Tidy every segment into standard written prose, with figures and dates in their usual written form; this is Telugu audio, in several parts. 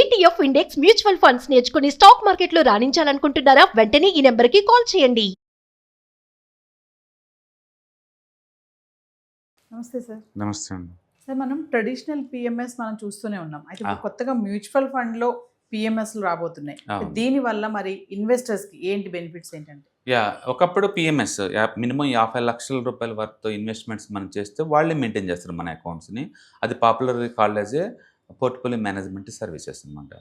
ఈటీఎఫ్ ఇండెక్స్ మ్యూచువల్ ఫండ్స్ నేర్చుకుని స్టాక్ మార్కెట్లో రాణించాలనుకుంటున్నారా? వెంటనే ఈ నెంబర్కి కాల్ చేయండి. నమస్తే సార్. నమస్తే అండి. సార్, మనం ట్రెడిషనల్ పిఎంఎస్ మనం చూస్తూనే ఉన్నాం. అయితే ఇప్పుడు కొత్తగా మ్యూచువల్ ఫండ్లో పిఎంఎస్లు రాబోతున్నాయి. దీనివల్ల మరి ఇన్వెస్టర్స్కి ఏంటి బెనిఫిట్స్ ఏంటంటే? ఒకప్పుడు పిఎంఎస్ మినిమం 50 లక్షల రూపాయల వరకు ఇన్వెస్ట్మెంట్స్ మనం చేస్తే వాళ్ళే మెయింటైన్ చేస్తారు మన అకౌంట్స్ని. అది పాపులర్గా called as a portfolio management services అనమాట.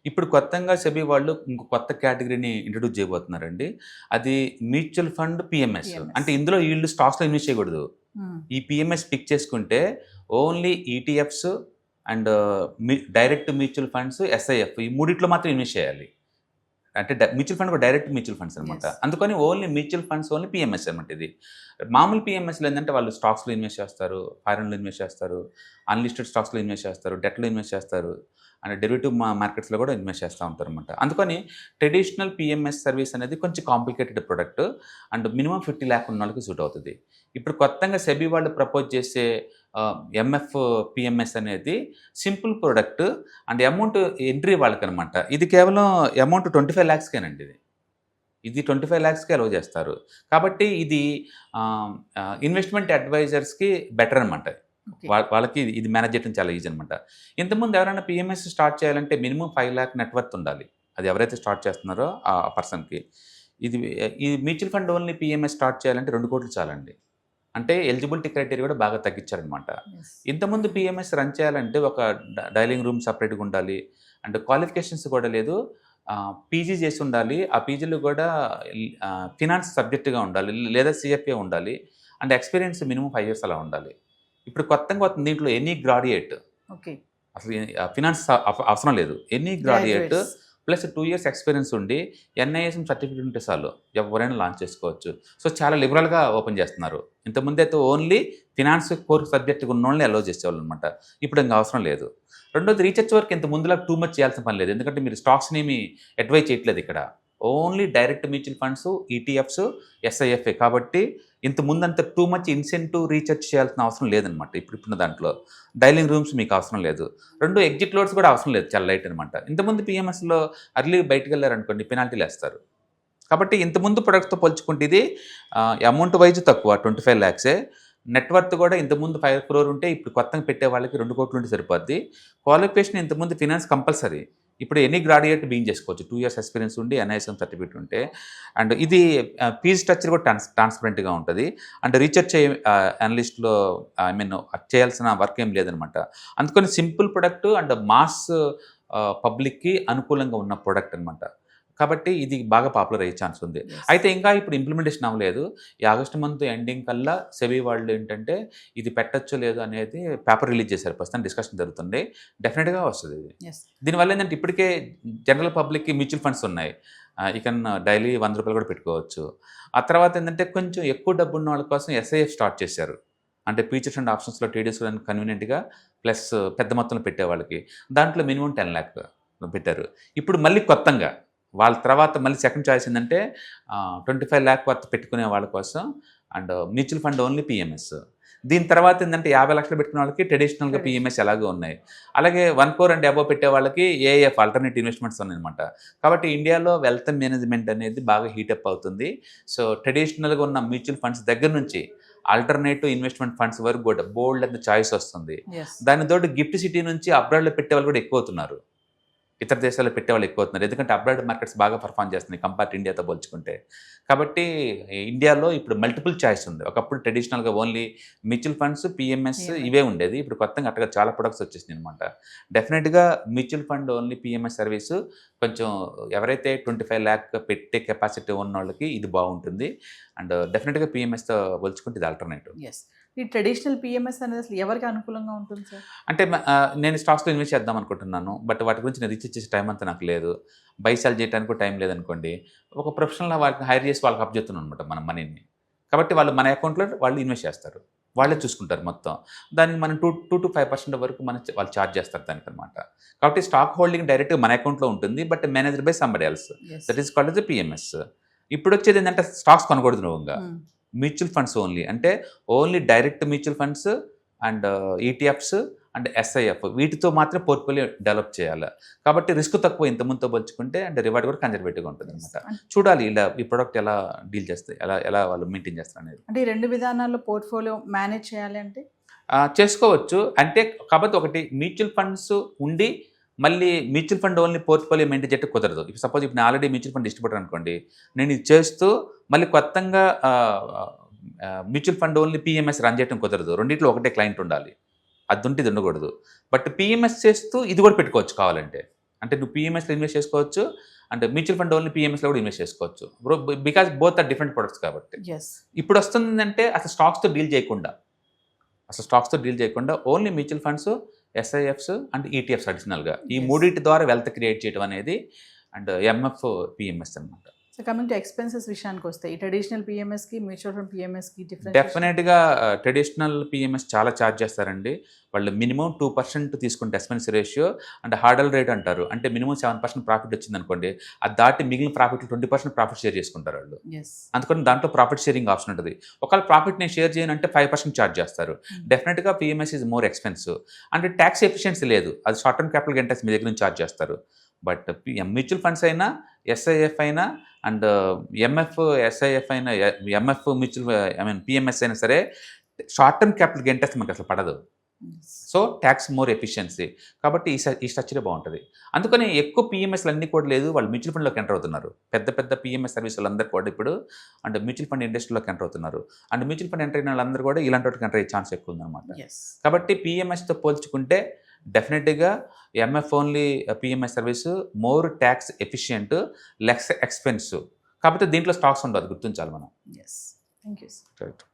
ఇప్పుడు కొత్తగా సెబీ వాళ్ళు ఇంకో కొత్త కేటగిరీని ఇంట్రడ్యూస్ చేయబోతున్నారండి. అది మ్యూచువల్ ఫండ్ పిఎంఎస్. అంటే ఇందులో వీళ్ళు స్టాక్స్లో ఇన్వెస్ట్ చేయకూడదు. ఈ పిఎంఎస్ పిక్ చేసుకుంటే only ETFs and direct mutual funds, SIF ఈ మూడిట్లో మాత్రం ఇన్వెస్ట్ చేయాలి. అంటే మ్యూచువల్ ఫండ్ కూడా డైరెక్ట్ మ్యూచువల్ ఫండ్స్ అనమాట. అందుకని only mutual funds only PMS అనమాట. ఇది మామూలు పిఎంఎస్లో ఏంటంటే వాళ్ళు స్టాక్స్లో ఇన్వెస్ట్ చేస్తారు, ఫారెన్లో ఇన్వెస్ట్ చేస్తారు, అన్లిస్టెడ్ స్టాక్స్లో ఇన్వెస్ట్ చేస్తారు, డెట్లో ఇన్వెస్ట్ చేస్తారు, అండ్ డెరివేటివ్ మార్కెట్స్లో కూడా ఇన్వెస్ట్ చేస్తూ ఉంటారు అనమాట. అందుకని ట్రెడిషనల్ పిఎంఎస్ సర్వీస్ అనేది కొంచెం complicated product and minimum 50 lakh ఉన్న వాళ్ళకి సూట్ అవుతుంది. ఇప్పుడు కొత్తగా సెబీ వాళ్ళు ప్రపోజ్ చేసే ఎంఎఫ్ పిఎంఎస్ అనేది simple product and amount entry వాళ్ళకి అనమాట. ఇది కేవలం అమౌంట్ 25 lakhsకేనండి. ఇది 25 lakhsకే అలౌ చేస్తారు. కాబట్టి ఇది ఇన్వెస్ట్మెంట్ అడ్వైజర్స్కి బెటర్ అనమాట. వాళ్ళకి ఇది మేనేజ్ చేయడం చాలా ఈజీ అనమాట. ఇంతకుముందు ఎవరైనా పిఎంఎస్ స్టార్ట్ చేయాలంటే మినిమం 5 lakh నెట్వర్త్ ఉండాలి. అది ఎవరైతే స్టార్ట్ చేస్తున్నారో ఆ పర్సన్కి. ఈ mutual fund only PMS start చేయాలంటే 2 కోట్లు చాలండి. అంటే ఎలిజిబిలిటీ క్రైటీరియా కూడా బాగా తగ్గించారనమాట. ఇంతకుముందు పిఎంఎస్ రన్ చేయాలంటే ఒక డైలింగ్ రూమ్ సపరేట్గా ఉండాలి అండ్ క్వాలిఫికేషన్స్ కూడా లేదు. పీజీ చేసి ఉండాలి. ఆ పీజీలో కూడా ఫినాన్స్ సబ్జెక్టుగా ఉండాలి లేదా సిఎఫ్ఏ ఉండాలి అండ్ ఎక్స్పీరియన్స్ మినిమం 5 years అలా ఉండాలి. ఇప్పుడు కొత్తగా దీంట్లో ఎనీ గ్రాడ్యుయేట్, అసలు ఫినాన్స్ అవసరం లేదు, any graduate plus 2 years experience ఉండి ఎన్ఐఎస్ఎం సర్టిఫికేట్ ఉంటే చాలు ఎవరైనా లాంచ్ చేసుకోవచ్చు. సో చాలా లిబరల్గా ఓపెన్ చేస్తున్నారు. ఇంతకుముందు అయితే ఓన్లీ ఫినాన్స్ కోర్ సబ్జెక్ట్ ఉన్న వాళ్ళని అలౌ చేసేవాళ్ళు అనమాట. ఇప్పుడు ఇంకా అవసరం లేదు. రెండోది రీసెర్చ్ వర్క్ ఇంత ముందులా టూ మచ్ చేయాల్సిన పని లేదు. ఎందుకంటే మీరు స్టాక్స్ని ఏమి అడ్వైజ్ చేయట్లేదు ఇక్కడ. Only direct mutual funds, ETFs, SIFA. కాబట్టి ఇంత ముందంత టూ మచ్ ఇన్సెంటివ్ రీసెర్చ్ చేయాల్సిన అవసరం లేదనమాట. ఇప్పుడున్న దాంట్లో డైలింగ్ రూమ్స్ మీకు అవసరం లేదు. 2 ఎగ్జిట్ లోడ్స్ కూడా అవసరం లేదు, చాలా లైట్ అనమాట. ఇంతకుముందు పిఎంఎస్లో అర్లీ బయటకు వెళ్ళారనుకోండి పెనాల్టీలు వేస్తారు. కాబట్టి ఇంతకుముందు ప్రొడక్ట్తో పోల్చుకుంటే ఇది అమౌంట్ వైజ్ తక్కువ 25 lakhs. నెట్వర్త్ కూడా ఇంతకుముందు 5 crore ఉంటే ఇప్పుడు కొత్తగా పెట్టే వాళ్ళకి 2 కోట్లు ఉంటే సరిపోద్ది. క్వాలిఫికేషన్ ఇంతకుముందు ఫినాన్స్ కంపల్సరీ, ఇప్పుడు ఎనీ గ్రాడ్యుయేట్ బీయింగ్ చేసుకోవచ్చు 2 years ఎక్స్పీరియన్స్ ఉండి ఎన్ఐఎస్ఎం సర్టిఫికేట్ ఉంటే. అండ్ ఇది ఫీజ్ స్ట్రక్చర్ కూడా ట్రాన్స్పరెంట్గా ఉంటుంది. అండ్ రీసెర్చ్ అనలిస్ట్లో చేయాల్సిన వర్క్ ఏం లేదనమాట. అందుకని సింపుల్ ప్రొడక్ట్ అండ్ మాస్ పబ్లిక్కి అనుకూలంగా ఉన్న ప్రొడక్ట్ అనమాట. కాబట్టి ఇది బాగా పాపులర్ అయ్యే ఛాన్స్ ఉంది. అయితే ఇంకా ఇప్పుడు ఇంప్లిమెంటేషన్ అవ్వలేదు. ఈ ఆగస్టు మంత్ ఎండింగ్ కల్లా సెబీ వాళ్ళు ఏంటంటే ఇది పెట్టచ్చో లేదో అనేది పేపర్ రిలీజ్ చేశారు. ప్రస్తుతం డిస్కషన్ జరుగుతుంది. డెఫినెట్గా వస్తుంది ఇది. దీనివల్ల ఏంటంటే ఇప్పటికే జనరల్ పబ్లిక్కి మ్యూచువల్ ఫండ్స్ ఉన్నాయి. ఇక డైలీ 100 రూపాయలు కూడా పెట్టుకోవచ్చు. ఆ తర్వాత ఏంటంటే కొంచెం ఎక్కువ డబ్బు ఉన్న వాళ్ళ కోసం ఎస్ఐఎఫ్ స్టార్ట్ చేశారు. అంటే ఫ్యూచర్స్ అండ్ ఆప్షన్స్లో ట్రేడ్ చేసుకోవడానికి కన్వీనియంట్గా ప్లస్ పెద్ద మొత్తంలో పెట్టే వాళ్ళకి దాంట్లో మినిమం 10 lakh పెట్టారు. ఇప్పుడు మళ్ళీ కొత్తగా వాళ్ళ తర్వాత మళ్ళీ సెకండ్ చాయిస్ ఏంటంటే 25 lakh వర్త్ పెట్టుకునే వాళ్ళ కోసం and mutual fund only PMS. దీని తర్వాత ఏంటంటే 50 లక్షలు పెట్టుకునే వాళ్ళకి ట్రెడిషనల్గా పిఎంఎస్ ఎలాగో ఉన్నాయి. అలాగే 1 crore అండ్ అబోవ్ పెట్టే వాళ్ళకి ఏఎఫ్ ఆల్టర్నేట్ ఇన్వెస్ట్మెంట్స్ ఉన్నాయన్నమాట. కాబట్టి ఇండియాలో వెల్త్ మేనేజ్మెంట్ అనేది బాగా హీటప్ అవుతుంది. సో ట్రెడిషనల్గా ఉన్న మ్యూచువల్ ఫండ్స్ దగ్గర నుంచి ఆల్టర్నేటివ్ ఇన్వెస్ట్మెంట్ ఫండ్స్ వరకు కూడా బోల్డ్ అంత చాయిస్ వస్తుంది. దానితోటి గిఫ్ట్ సిటీ నుంచి అబ్రాడ్లో పెట్టే వాళ్ళు కూడా ఎక్కువ అవుతున్నారు. ఇతర దేశాల్లో పెట్టేవాళ్ళు ఎక్కువ అవుతున్నారు. ఎందుకంటే అబ్రాడ్ మార్కెట్స్ బాగా పర్ఫామ్ చేస్తున్నాయి కంపేర్ టు ఇండియాతో పోల్చుకుంటే. కాబట్టి ఇండియాలో ఇప్పుడు మల్టిపుల్ చాయిస్ ఉంది. ఒకప్పుడు ట్రెడిషనల్గా ఓన్లీ మ్యూచువల్ ఫండ్స్, పిఎంఎస్ ఇవే ఉండేది. ఇప్పుడు కొత్తగా అట్టగా చాలా ప్రొడక్ట్స్ వచ్చేసినాయి అనమాట. డెఫినెట్గా mutual fund only PMS service కొంచెం ఎవరైతే 25 lakh పెట్టే కెపాసిటీ ఉన్న వాళ్ళకి ఇది బాగుంటుంది. అండ్ డెఫినెట్గా పిఎంఎస్తో పోల్చుకుంటే ఇది ఆల్టర్నేటివ్. ఈ ట్రెడిషనల్ పిఎంఎస్ అనేది అసలు ఎవరికి అనుకూలంగా ఉంటుంది సార్? అంటే నేను స్టాక్స్లో ఇన్వెస్ట్ చేద్దాం అనుకుంటున్నాను. బట్ వాటి గురించి నేను రీసెర్చ్ చేసే టైం అంతా నాకు లేదు. బై సెల్ చేయడానికి టైం లేదనుకోండి. ఒక ప్రొఫెషనల్ వాళ్ళకి హైర్ చేసి వాళ్ళకి అప్ చేస్తున్నాను అనమాట మన మనీని. కాబట్టి వాళ్ళు మన అకౌంట్లో వాళ్ళు ఇన్వెస్ట్ చేస్తారు, వాళ్ళే చూసుకుంటారు మొత్తం. దానికి మనం 2 to 5% వరకు వాళ్ళు ఛార్జ్ చేస్తారు దానికి అనమాట. కాబట్టి స్టాక్ హోల్డింగ్ డైరెక్ట్గా మన అకౌంట్లో ఉంటుంది, but managed by somebody else. That is called the PMS. ఇప్పుడు వచ్చేది ఏంటంటే స్టాక్స్ కొనకూడదు నువ్వుగా, మ్యూచువల్ ఫండ్స్ ఓన్లీ. అంటే only direct mutual funds and ETFs and SIF వీటితో మాత్రం పోర్ట్ఫోలియో డెవలప్ చేయాలి. కాబట్టి రిస్క్ తక్కువ ఇంతకుముందుతో పోల్చుకుంటే అండ్ రివార్డ్ కూడా కన్జర్వేటివ్గా ఉంటుంది అనమాట. చూడాలి ఇలా ఈ ప్రోడక్ట్ ఎలా డీల్ చేస్తాయి, ఎలా వాళ్ళు మెయింటైన్ చేస్తారు అనేది. అంటే ఈ 2 విధానాల్లో పోర్ట్ఫోలియో మేనేజ్ చేయాలి అంటే చేసుకోవచ్చు. అంటే కాకపోతే ఒకటి మ్యూచువల్ ఫండ్స్ ఉండి మళ్ళీ mutual fund only portfolio maintain చేయడం కుదరదు. ఇప్పుడు సపోజ్ ఇప్పుడు నేను ఆల్రెడీ మ్యూచువల్ ఫండ్ డిస్ట్రిబ్యూటర్ అనుకోండి, నేను ఇది చేస్తూ మళ్ళీ కొత్తగా mutual fund only PMS run చేయడం కుదరదు. రెండింటిలో ఒకటే క్లయింట్ ఉండాలి, అది ఉంటే ఇది ఉండకూడదు. బట్ పిఎంఎస్ చేస్తూ ఇది కూడా పెట్టుకోవచ్చు కావాలంటే. అంటే నువ్వు పిఎంఎస్లో ఇన్వెస్ట్ చేసుకోవచ్చు, అంటే మ్యూచువల్ ఫండ్ ఓన్లీ పిఎంఎస్లో కూడా ఇన్వెస్ట్ చేసుకోవచ్చు. Because both are different products కాబట్టి. ఇప్పుడు వస్తుందంటే అసలు స్టాక్స్తో డీల్ చేయకుండా only mutual funds, SIFs and ETFs అడిషనల్గా ఈ మూడింటి ద్వారా వెల్త్ క్రియేట్ చేయడం అనేది అండ్ ఎంఎఫ్ పిఎంఎస్ అనమాట. సో కమింగ్ టు ఎక్స్పెన్సెస్ విషయానికి వస్తే ఈ ట్రెడిషనల్ పిఎంఎస్కి మ్యూచువల్ ఫండ్ పిఎంఎస్కి డిఫరెన్స్? డెఫినెట్గా ట్రెడిషనల్ పిఎంఎస్ చాలా ఛార్జ్ చేస్తారండి. వాళ్ళు మినిమం 2% తీసుకుంటే expense ratio and hurdle rate అంటారు. అంటే మినిమం 7% ప్రాఫిట్ వచ్చింది అనుకోండి, అది దాటి మిగిలిన ప్రాఫిట్ 20% ప్రాఫిట్ షేర్ చేసుకుంటారు వాళ్ళు. అందుకని దాంట్లో ప్రాఫిట్ షేరింగ్ ఆప్షన్ ఉంటుంది. ఒకవేళ ప్రాఫిట్ నేను షేర్ చేయను అంటే 5% ఛార్జ్ చేస్తారు. డెఫినెట్గా పిఎంఎస్ ఈజ్ మోర్ ఎక్స్పెన్సివ్. అంటే ట్యాక్స్ ఎఫిషియన్సీ లేదు, అది షార్ట్ టర్మ్ క్యాపిటల్ గెయిన్ మీ దగ్గర నుంచి ఛార్జ్ చేస్తారు. బట్ మ్యూచువల్ ఫండ్స్ అయినా, ఎస్ఐఎఫ్ అయినా అండ్ ఎంఎఫ్ ఎస్ఐఎఫ్ అయినా, ఎంఎఫ్ మ్యూచువల్ పిఎంఎస్ అయినా సరే short term capital gain tax మనకు అసలు పడదు. So tax more efficiency. కాబట్టి ఈ స్ట్రక్చరే బాగుంటుంది. అందుకని ఎక్కువ పిఎంఎస్లు అన్నీ కూడా లేదు, వాళ్ళు మ్యూచువల్ ఫండ్లోకి ఎంటర్ అవుతున్నారు. పెద్ద పిఎంఎస్ సర్వీస్ వాళ్ళందరూ కూడా ఇప్పుడు అండ్ మ్యూచువల్ ఫండ్ ఇండస్ట్రీలోకి ఎంటర్ అవుతున్నారు. అండ్ మ్యూచువల్ ఫండ్ ఎంటర్ అయిన వాళ్ళందరూ కూడా ఇలాంటి వాటికి ఎంటర్ అయ్యే ఛాన్స్ ఎక్కువ ఉందన్నమాట. కాబట్టి పిఎంఎస్తో పోల్చుకుంటే డెఫినెట్గా MF only PMS service more tax efficient, less expensive. కాబట్టి దీంట్లో స్టాక్స్ ఉండదు, గుర్తించాలి మనం. Thank you. రైట్.